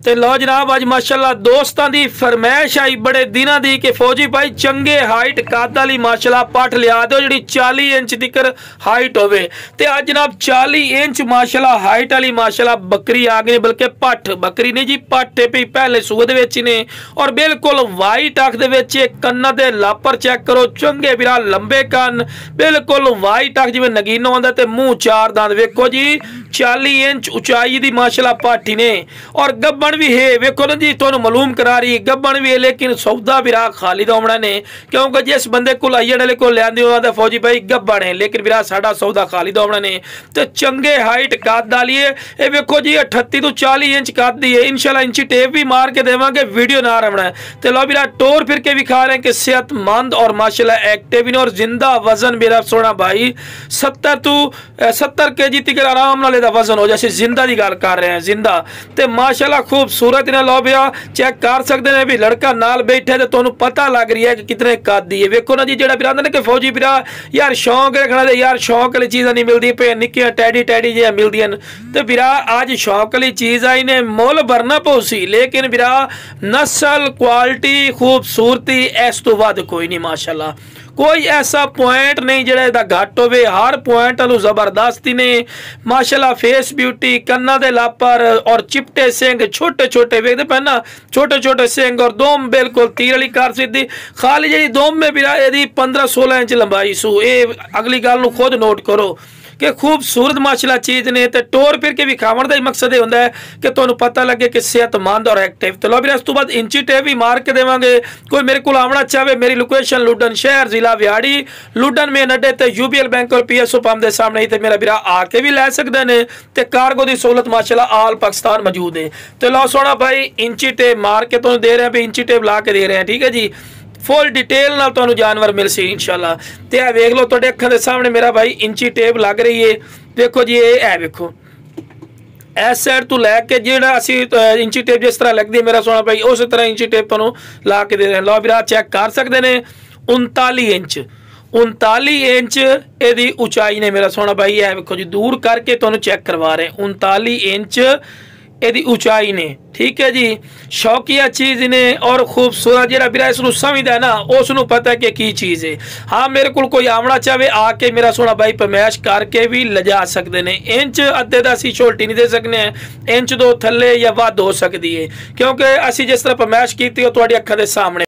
ਤੇ ਲਓ ਜਨਾਬ ਅੱਜ ਮਾਸ਼ਾਅल्लाह ਦੋਸਤਾਂ ਦੀ फरमाइश आई बड़े दिनों दी कि फौजी भाई चंगे हाइट कद वाली माशाअल्लाह पट लिया दो जी 40 इंच तिकर हाइट होवे। ते आज जनाब 40 इंच माशाअल्लाह हाइट वाली माशाअल्लाह बकरी आ गई, बल्कि पट बकरी नहीं जी पट पे पहले सूए दे विच ने और बिल्कुल वाइट अख दे विच कन्ना दे लापर चेक करो, चंगे बिरा लंबे कन बिल्कुल वाइट अख जिवें नगीना होंदा ते मुंह चार दांत वेखो जी 40 इंच उचाई दी माशाअल्लाह पाठी ने और गब्बन भी है वेखो ना जी तुहानू मालूम करा रही गब्बन भी है, लेकिन सौदा बिरा खालिद होमना ने क्योंकि जिस बंदे को अय्यड़ वाले को लियांदे होंदा फौजी भाई गब्बन है, लेकिन बिरा साडा सौदा खालिद होमना ने ते चंगे हाइट कद वाली है। ये वेखो जी 38 तो 40 इंच कद दी है, इंशाल्लाह इंची टेप भी मार के देवांगे, वीडियो ना रवना है। ते लो बिरा टोर फिर के विखा रहे हैं कि सेहतमंद और माशाअल्लाह एक्टिव और जिंदा वजन बिरा सोना भाई 70 kg तक आराम नाल दा वजन हो जैसे जिंदा की गल कर रहे हैं, जिंदा ते माशाअल्लाह खूबसूरत ने लो भैया चेक कर सकते हैं भी लड़का नाल बैठे तो तुहानू पता लग रही है कि कितने कद दी है। वेखो ना जी जेड़ा बिरा ने कि फौजी बिरा यार शौक रखना ते यार शौक वाली चीज़ां नहीं मिलदी पे निक्कियां टैडी टैडी जिहां मिलदियां ते बिरा आज शौक वाली चीज़ आई ने मुल भरना पौसी, लेकिन बिरा नस्ल क्वालिटी खूबसूरती इस तो वध कोई नहीं माशाअल्लाह, कोई ऐसा पॉइंट नहीं जेड़ा इहदा घट होवे, हर पॉइंट वालू जबरदस्ती ने माशाअल्लाह फेस ब्यूटी कन्ना दे लापर और चिपटे सिंग छोटे छोटे वेखदे पे ना छोटे छोटे सिंग और दोम बिल्कुल तीर वाली कार सीधी खाली जी दोम में भी 15-16 इंच लंबाई सू। ये अगली गल नू खुद नोट करो कि खूबसूरत माशाअल्लाह चीज़ ने ते टोर फिर के विखावन का ही मकसद ये होंदा है कि तुहानू पता लगे कि सेहतमंद और एक्टिव। तो लो भी इस तो बाद इंची टेप भी मार के देवांगे। कोई मेरे को आवना चाहे मेरी लोकेशन लुडन शहर जिला व्याड़ी लुडन मेन अड्डे ते UBL बैंक और PSO पंप के सामने ही ते मेरा बिरा आके भी लै सकते हैं ते कार्गो की सहूलत माशाअल्लाह आल पाकिस्तान मौजूद है। तो लो सोना भाई इंची टेप मार के तुहानू दे रहे हैं भी इंची टेप ला के दे रहे हैं, ठीक है जी, फुल डिटेल नाल तुहानू जानवर मिल सी इंशाअल्लाह। ते आ वेख लो तुहाडे अखां दे सामने मेरा भाई इंची टेप लग रही है, देखो जी ये है वेखो इस साइड तो लैके जेड़ा असी इंची टेप जिस तरह लगती है मेरा सोना भाई उस तरह इंची टेप तुहानू ला के दे रहे हैं। लो बिरा चेक कर सकते हैं 39 इंच यदी उचाई ने मेरा सोना भाई है वेखो जी, दूर करके तुहानू चेक करवा रहे हैं 39 इंच यदी उचाई ने, ठीक है जी, शौकिया चीज़ ने और खूबसूरत जेड़ा बिरा इसनू समझदा है ना उसनू पता है कि की चीज़ है। हाँ मेरे को कोई आवना चाहे आके मेरा सोना भाई पमैश करके भी लजा सकते हैं। इंच अद्धे का असी छोटी नहीं दे सकते हैं, इंच दो थले या वध हो सकती है क्योंकि असी जिस तरह पमैश की तुहाडी अखां दे सामने